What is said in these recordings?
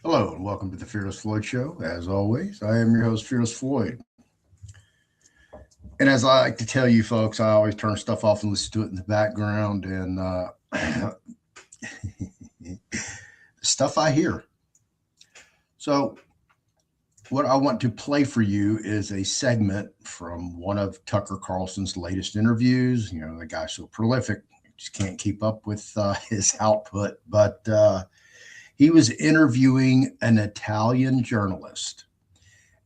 Hello and welcome to the Fearless Floyd Show. As always, I am your host, Fearless Floyd. And as I like to tell you folks, I always turn stuff off and listen to it in the background and stuff I hear. So, what I want to play for you is a segment from one of Tucker Carlson's latest interviews. You know, the guy's so prolific, just can't keep up with his output. But he was interviewing an Italian journalist.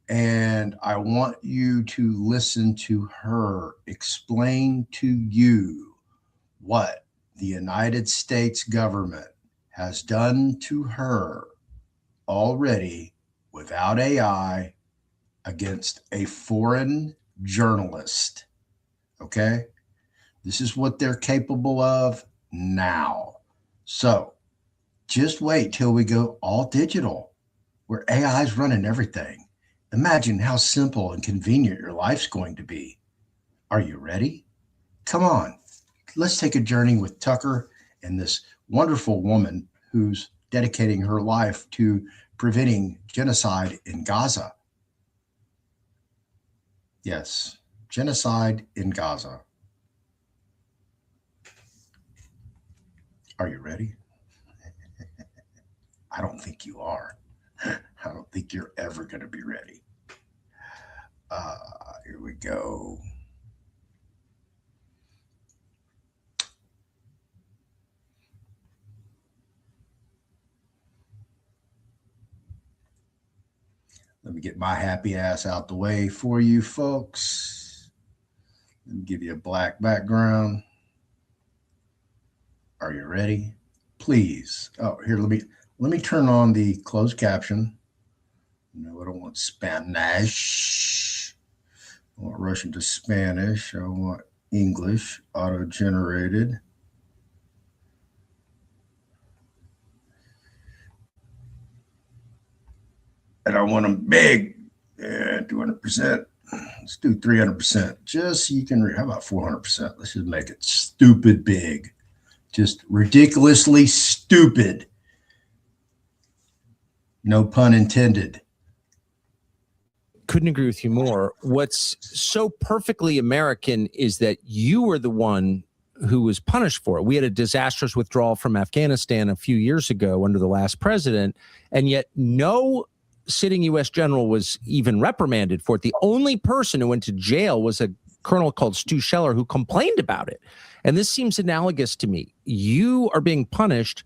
And I want you to listen to her explain to you what the United States government has done to her already without AI against a foreign journalist. Okay? This is what they're capable of now. So just wait till we go all digital, where AI is running everything. Imagine how simple and convenient your life's going to be. Are you ready? Come on, let's take a journey with Tucker and this wonderful woman who's dedicating her life to preventing genocide in Gaza. Yes, genocide in Gaza. Are you ready? I don't think you are. I don't think you're ever going to be ready. Here we go. Let me get my happy ass out the way for you folks. Let me give you a black background. Are you ready? Please. Oh, here, let me turn on the closed caption. No, I don't want Spanish. I want Russian to Spanish. I want English auto-generated. And I want them big. Yeah, 200%. Let's do 300%. Just so you can read. How about 400%? Let's just make it stupid big. Just ridiculously stupid. No pun intended. Couldn't agree with you more. What's so perfectly American is that you were the one who was punished for it. We had a disastrous withdrawal from Afghanistan a few years ago under the last president, and yet no sitting U.S. general was even reprimanded for it. The only person who went to jail was a colonel called Stu Scheller who complained about it. And this seems analogous to me. You are being punished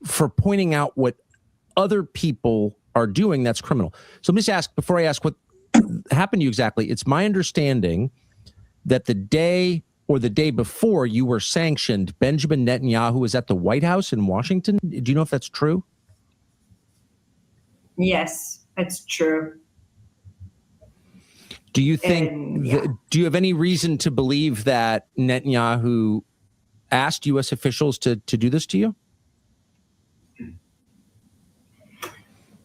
for pointing out what other people are doing that's criminal. So let me just ask, before I ask what happened to you exactly, it's my understanding that the day or the day before you were sanctioned, Benjamin Netanyahu was at the White House in Washington. Do you know if that's true? Yes, it's true. Do you think, do you have any reason to believe that Netanyahu asked U.S. officials to do this to you?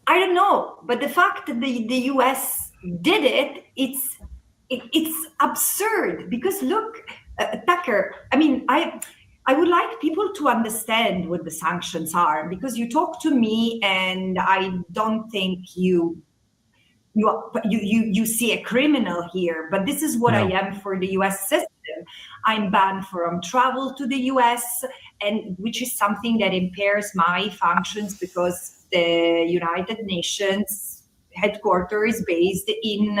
I don't know, but the fact that the U.S. did it, it's absurd because look, Tucker, I mean, I would like people to understand what the sanctions are, because you talk to me and I don't think you see a criminal here, but this is what I am for the US system. I'm banned from travel to the US, and which is something that impairs my functions because the United Nations headquarters is based in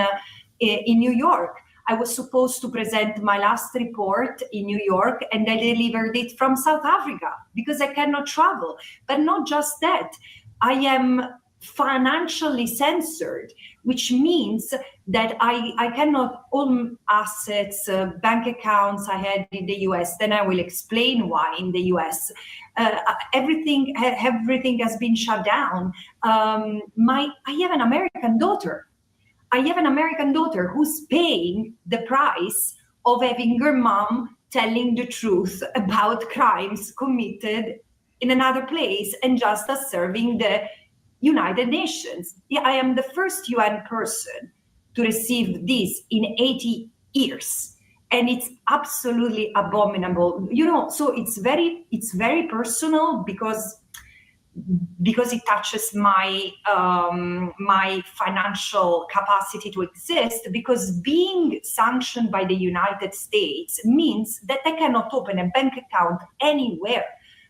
New York. I was supposed to present my last report in New York, and I delivered it from South Africa because I cannot travel. But not just that, I am financially censored, which means that I cannot own assets, bank accounts I had in the US. Then I will explain why in the US. Everything has been shut down. I have an American daughter. I have an American daughter who's paying the price of having her mom telling the truth about crimes committed in another place and just as serving the United Nations. Yeah, I am the first UN person to receive this in 80 years. And it's absolutely abominable. You know, so it's very personal because because it touches my my financial capacity to exist, because being sanctioned by the United States means that I cannot open a bank account anywhere.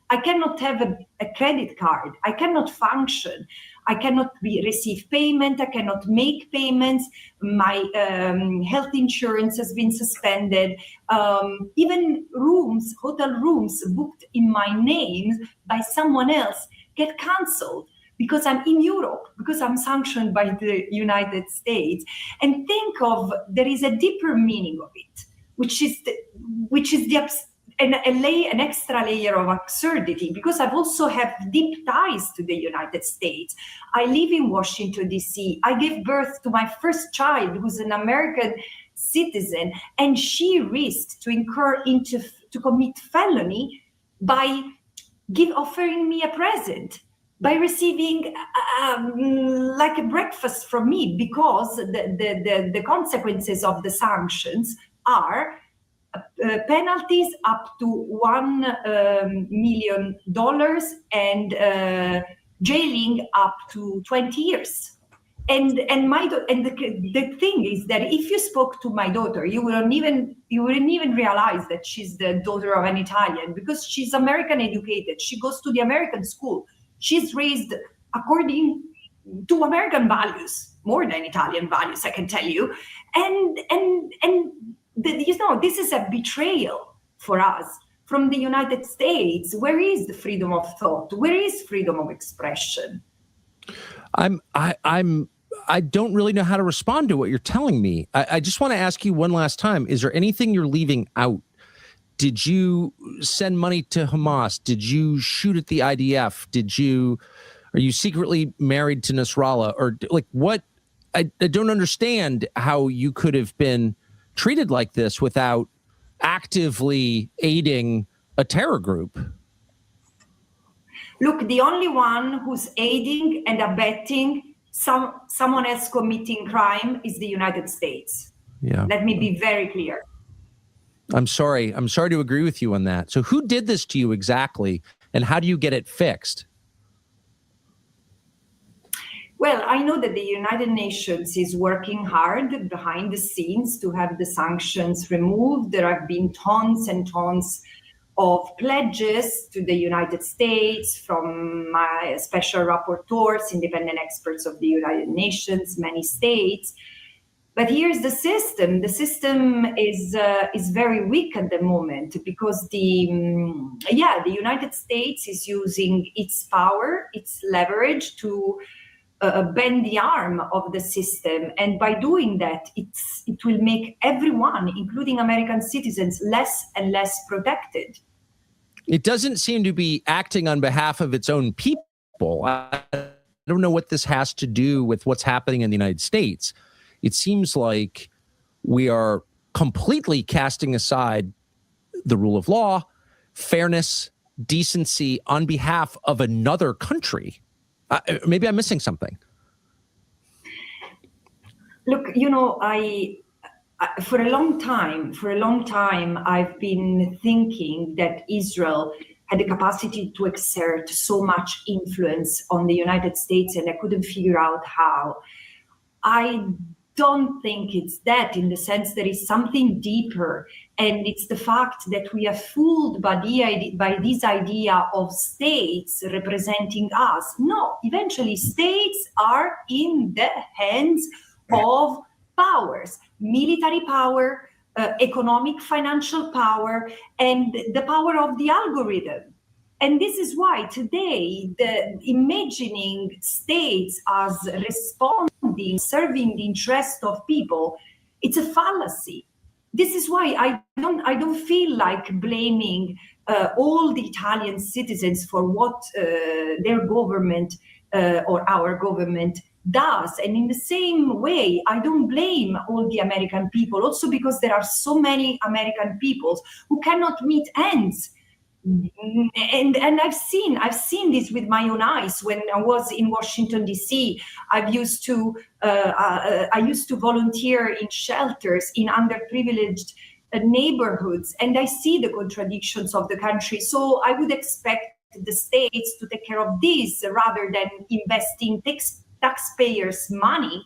I cannot have a credit card. I cannot function. I cannot receive payment. I cannot make payments. My health insurance has been suspended. Even rooms, hotel rooms booked in my name by someone else get cancelled because I'm in Europe, because I'm sanctioned by the United States. And think of, there is a deeper meaning of it, which is an extra layer of absurdity, because I've also have deep ties to the United States. I live in Washington, D.C. I gave birth to my first child, who's an American citizen, and she risked to commit felony by offering me a present, by receiving like a breakfast from me, because the consequences of the sanctions are penalties up to $1 million and jailing up to 20 years. And the thing is that if you spoke to my daughter, you wouldn't even realize that she's the daughter of an Italian, because she's American educated. She goes to the American school. She's raised according to American values, more than Italian values, I can tell you. And this is a betrayal for us from the United States. Where is the freedom of thought? Where is freedom of expression? I don't really know how to respond to what you're telling me. I just want to ask you one last time. Is there anything you're leaving out? Did you send money to Hamas? Did you shoot at the IDF? Are you secretly married to Nasrallah? Or like what? I don't understand how you could have been treated like this without actively aiding a terror group. Look, the only one who's aiding and abetting someone else committing crime is the United States. Yeah. Let me be very clear. I'm sorry to agree with you on that. So who did this to you exactly, and how do you get it fixed? Well, I know that the United Nations is working hard behind the scenes to have the sanctions removed. There have been tons and tons of pledges to the United States from my special rapporteurs, independent experts of the United Nations, many states. But here's the system. The system is very weak at the moment, because the United States is using its power, its leverage to bend the arm of the system. And by doing that, it will make everyone, including American citizens, less and less protected. It doesn't seem to be acting on behalf of its own people. I don't know what this has to do with what's happening in the United States. It seems like we are completely casting aside the rule of law, fairness, decency on behalf of another country. Maybe I'm missing something. Look, I for a long time, I've been thinking that Israel had the capacity to exert so much influence on the United States, and I couldn't figure out how. I don't think it's that, in the sense there is something deeper, and it's the fact that we are fooled by this idea of states representing us. No, eventually states are in the hands of powers, military power, economic, financial power, and the power of the algorithm. And this is why today imagining states as responding, serving the interest of people, it's a fallacy. This is why I don't feel like blaming all the Italian citizens for what their government or our government does. And in the same way, I don't blame all the American people, also because there are so many American people who cannot meet ends. And I've seen this with my own eyes. When I was in Washington, D.C., I used to volunteer in shelters in underprivileged neighborhoods, and I see the contradictions of the country. So I would expect the states to take care of this rather than investing taxpayers' money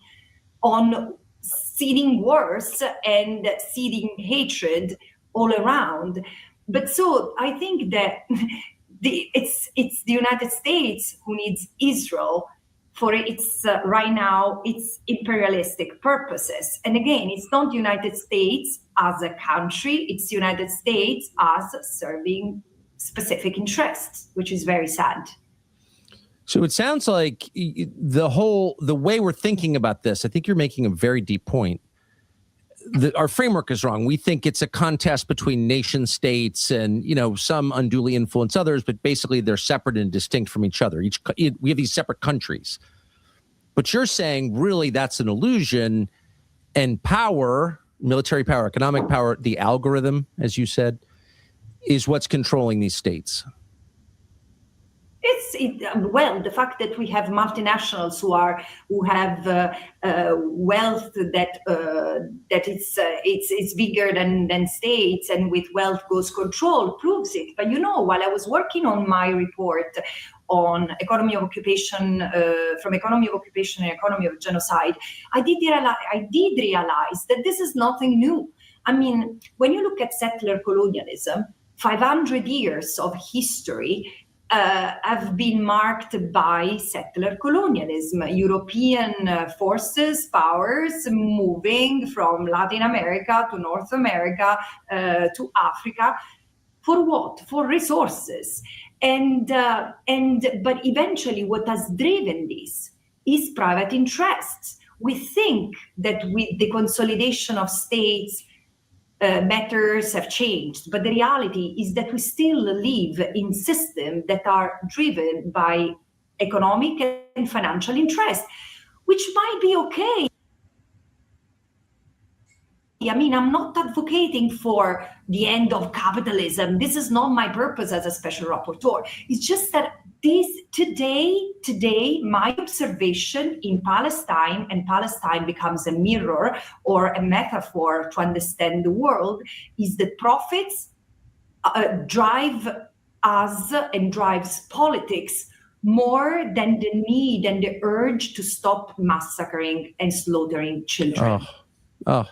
on seeding wars and seeding hatred all around. But so I think that it's the United States who needs Israel for its right now its imperialistic purposes. And again, it's not the United States as a country, it's the United States as serving specific interests, which is very sad. So it sounds like the way we're thinking about this, I think you're making a very deep point. Our framework is wrong. We think it's a contest between nation states and, some unduly influence others, but basically they're separate and distinct from each other. We have these separate countries. But you're saying really that's an illusion, and power, military power, economic power, the algorithm, as you said, is what's controlling these states. Well, the fact that we have multinationals who have wealth that it's bigger than states, and with wealth goes control, proves it. But while I was working on my report on economy of occupation, from economy of occupation and economy of genocide, I did realize that this is nothing new. I mean, when you look at settler colonialism, 500 years of history have been marked by settler colonialism, European forces, powers moving from Latin America to North America to Africa. For what? For resources. But eventually what has driven this is private interests. We think that with the consolidation of states, matters have changed, but the reality is that we still live in systems that are driven by economic and financial interest, which might be okay. I mean, I'm not advocating for the end of capitalism. This is not my purpose as a special rapporteur. It's just that today, my observation in Palestine, and Palestine becomes a mirror or a metaphor to understand the world, is that profits drive us and drives politics more than the need and the urge to stop massacring and slaughtering children. Oh.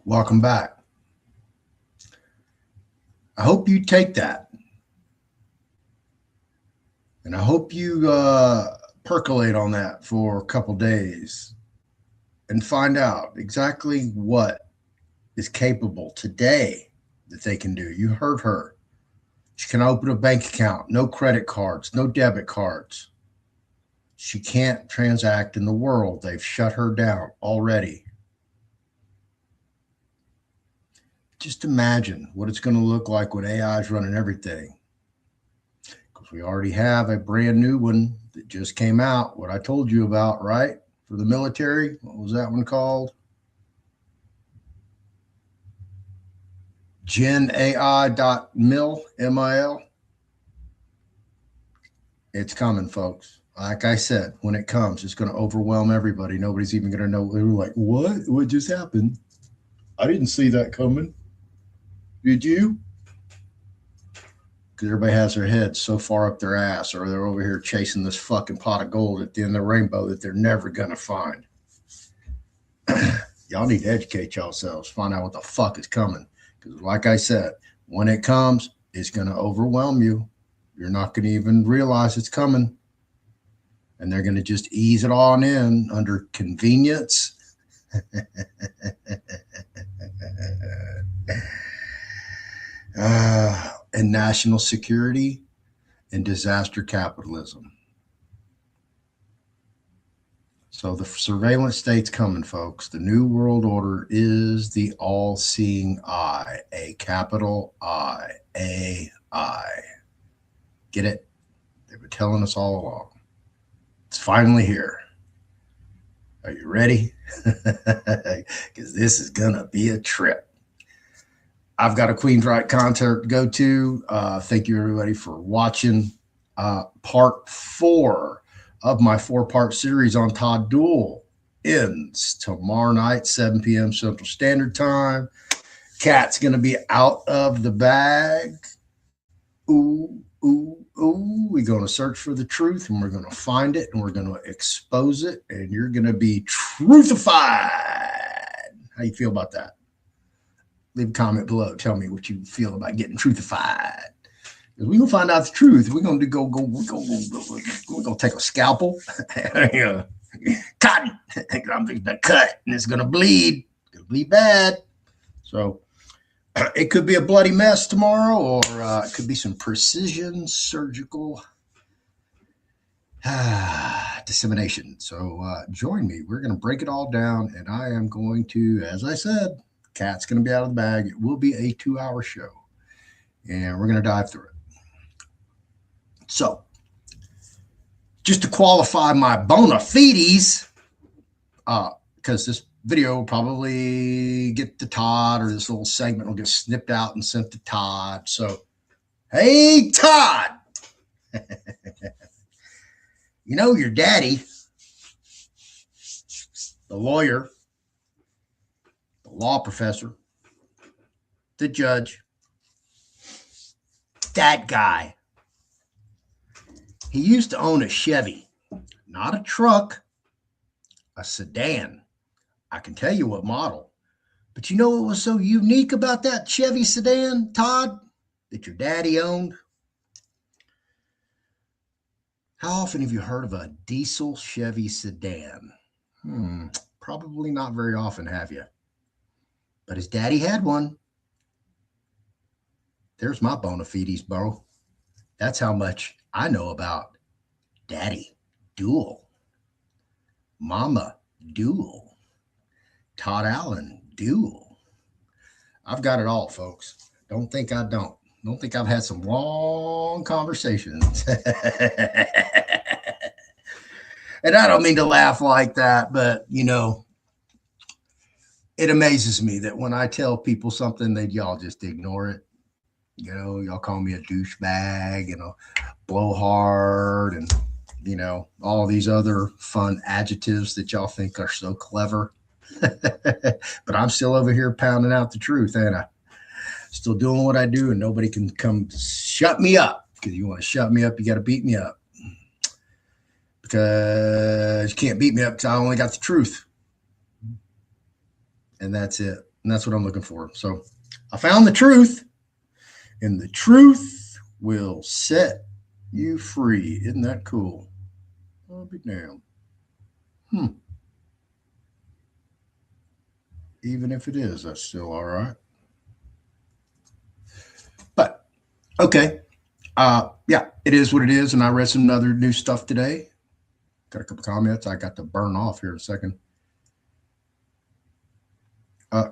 Welcome back. I hope you take that. And I hope you percolate on that for a couple days and find out exactly what is capable today that they can do. You heard her. She can open a bank account, no credit cards, no debit cards. She can't transact in the world. They've shut her down already. Just imagine what it's going to look like when AI is running everything. Because we already have a brand new one that just came out, what I told you about, right? For the military. What was that one called? GenAI.mil, M-I-L. It's coming, folks. Like I said, when it comes, it's going to overwhelm everybody. Nobody's even going to know. They're like, what? What just happened? I didn't see that coming. Did you? Because everybody has their head so far up their ass, or they're over here chasing this fucking pot of gold at the end of the rainbow that they're never going to find. Y'all need to educate yourselves, find out what the fuck is coming. Because like I said, when it comes, it's going to overwhelm you. You're not going to even realize it's coming. And they're going to just ease it on in under convenience. And national security and disaster capitalism. So the surveillance state's coming, folks. The new world order is the all-seeing eye, a capital I, AI. Get it? They've been telling us all along. It's finally here. Are you ready? Because this is going to be a trip. I've got a Queen's Right concert to go to. Thank you, everybody, for watching part 4 of my 4-part series on Todd Duell. ends tomorrow night, 7 p.m. Central Standard Time. Cat's going to be out of the bag. Ooh, ooh, ooh. We're going to search for the truth, and we're going to find it, and we're going to expose it, and you're going to be truthified. How you feel about that? Leave a comment below. Tell me what you feel about getting truthified. We're going to find out the truth. We're going to we're going to take a scalpel, cotton. I'm going to cut, and it's going to bleed. It's going to bleed bad. So it could be a bloody mess tomorrow, or it could be some precision surgical dissemination. So join me. We're going to break it all down, and I am going to, as I said, Cat's going to be out of the bag. It will be a 2-hour show, and we're going to dive through it. So just to qualify my bona fides, because this video will probably get to Todd, or this little segment will get snipped out and sent to Todd. So, hey, Todd, you know your daddy, the lawyer, the law professor, the judge, that guy. He used to own a Chevy, not a truck, a sedan. I can tell you what model. But you know what was so unique about that Chevy sedan, Todd, that your daddy owned? How often have you heard of a diesel Chevy sedan? Probably not very often, have you? But his daddy had one. There's my bona fides, bro. That's how much I know about Daddy Dual, Mama Dual, Todd Allen Dual. I've got it all, folks. Don't think I don't. Don't think I've had some long conversations. And I don't mean to laugh like that, but, you know, it amazes me that when I tell people something, that y'all just ignore it. You know, y'all call me a douchebag and a blowhard and, you know, all these other fun adjectives that y'all think are so clever. But I'm still over here pounding out the truth, ain't I? Still doing what I do, and nobody can come shut me up. Because you want to shut me up, you got to beat me up. Because you can't beat me up because I only got the truth. And that's it. And that's what I'm looking for. So I found the truth. And the truth will set you free. Isn't that cool? I'll be damned. Even if it is, that's still all right. But, okay. Yeah, it is what it is. And I read some other new stuff today. Got a couple comments I got to burn off here in a second.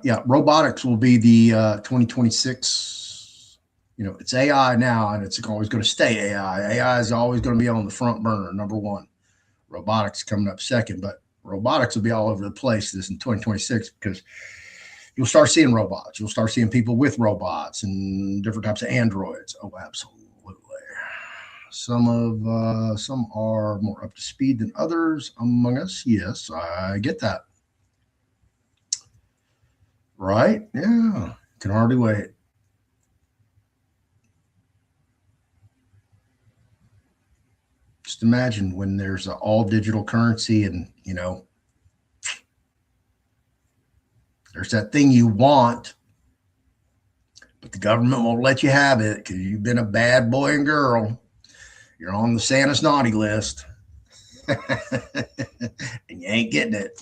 Yeah, robotics will be the 2026. You know, it's AI now, and it's always going to stay AI. AI is always going to be on the front burner, number one. Robotics coming up second, but robotics will be all over the place this in 2026 because you'll start seeing robots. You'll start seeing people with robots and different types of androids. Oh, absolutely. Some are more up to speed than others among us. Yes, I get that. Right? Yeah, can hardly wait. Just imagine when there's an all digital currency and, you know, there's that thing you want, but the government won't let you have it because you've been a bad boy and girl. You're on the Santa's naughty list and you ain't getting it.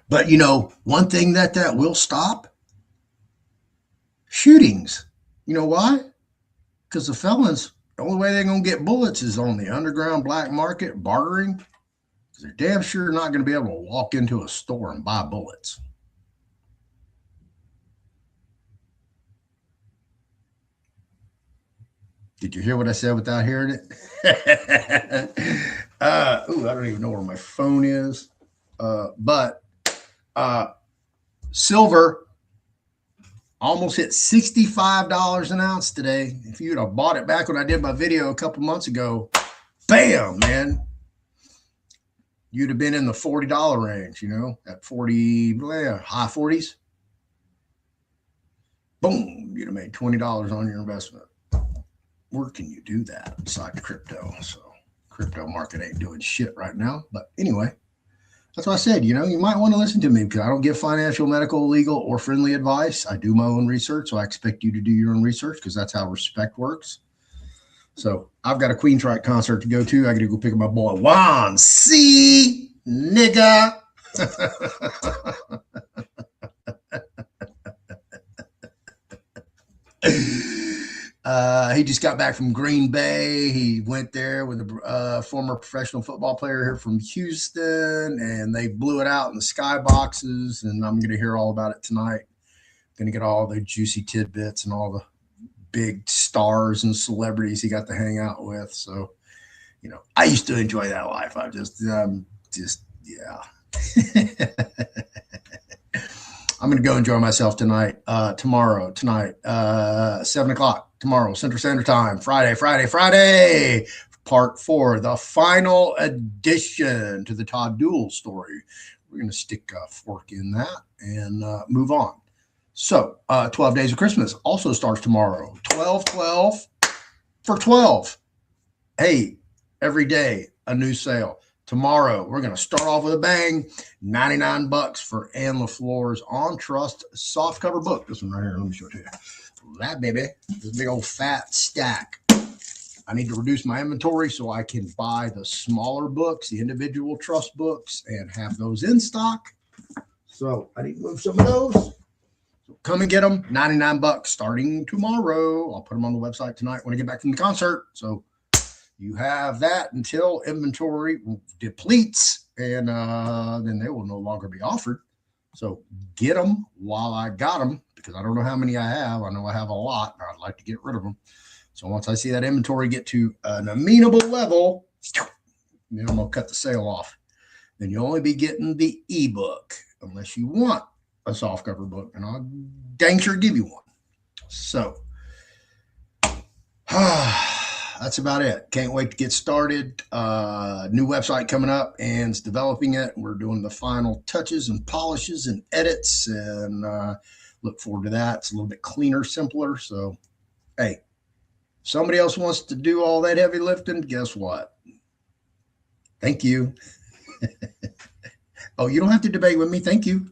But, you know, one thing that will stop, shootings. You know why? Because the felons, the only way they're going to get bullets is on the underground black market, bartering. Because they're damn sure not going to be able to walk into a store and buy bullets. Did you hear what I said without hearing it? I don't even know where my phone is. But silver almost hit $65 an ounce today. If you'd have bought it back when I did my video a couple months ago, bam, man. you'd have been in the $40 range, you know, at 40, high 40s. Boom, you'd have made $20 on your investment. Where can you do that besides crypto? So crypto market ain't doing shit right now. But anyway, that's what I said. You know, you might want to listen to me because I don't give financial, medical, legal, or friendly advice. I do my own research. So I expect you to do your own research because that's how respect works. So I've got a Queensryche concert to go to. I got to go pick up my boy Juan. See, nigga. He just got back from Green Bay. He went there with a former professional football player here from Houston, and they blew it out in the skyboxes. And I'm going to hear all about it tonight. Going to get all the juicy tidbits and all the big stars and celebrities he got to hang out with. So, you know, I used to enjoy that life. I just yeah. I'm going to go enjoy myself tonight, tonight, 7 o'clock tomorrow, Central Standard Time, Friday, part 4, the final addition to the Todd Duel story. We're going to stick a fork in that and move on. So 12 Days of Christmas also starts tomorrow, 12/12 for 12. Hey, every day, a new sale. Tomorrow, we're going to start off with a bang. $99 for Ann LaFleur's On Trust softcover book. This one right here. Let me show it to you. That baby, this big old fat stack. I need to reduce my inventory so I can buy the smaller books, the individual trust books, and have those in stock. So I need to move some of those. So come and get them. $99 starting tomorrow. I'll put them on the website tonight when I get back from the concert. So you have that until inventory depletes, and then they will no longer be offered. So get them while I got them, because I don't know how many I have. I know I have a lot, and I'd like to get rid of them. So once I see that inventory get to an amenable level, then I'm going to cut the sale off. Then you'll only be getting the ebook unless you want a softcover book, and I'll dang sure give you one. So that's about it. Can't wait to get started. New website coming up, and it's developing it. We're doing the final touches and polishes and edits, and look forward to that. It's a little bit cleaner, simpler. So, hey, somebody else wants to do all that heavy lifting. Guess what? Thank you. Oh, you don't have to debate with me. Thank you.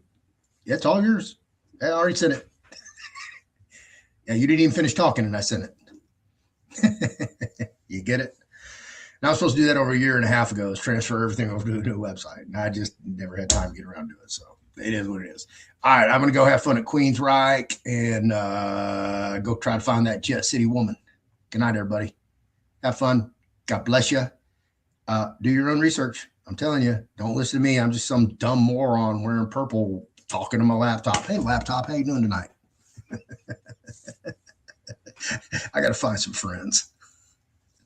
Yeah, it's all yours. I already sent it. Yeah, you didn't even finish talking, and I sent it. You get it? Now I was supposed to do that over a year and a half ago, is transfer everything over to a new website. And I just never had time to get around to it. So it is what it is. All right, I'm going to go have fun at Queensryche and go try to find that Jet City woman. Good night, everybody. Have fun. God bless you. Do your own research. I'm telling you, don't listen to me. I'm just some dumb moron wearing purple talking to my laptop. Hey, laptop, how you doing tonight? I got to find some friends.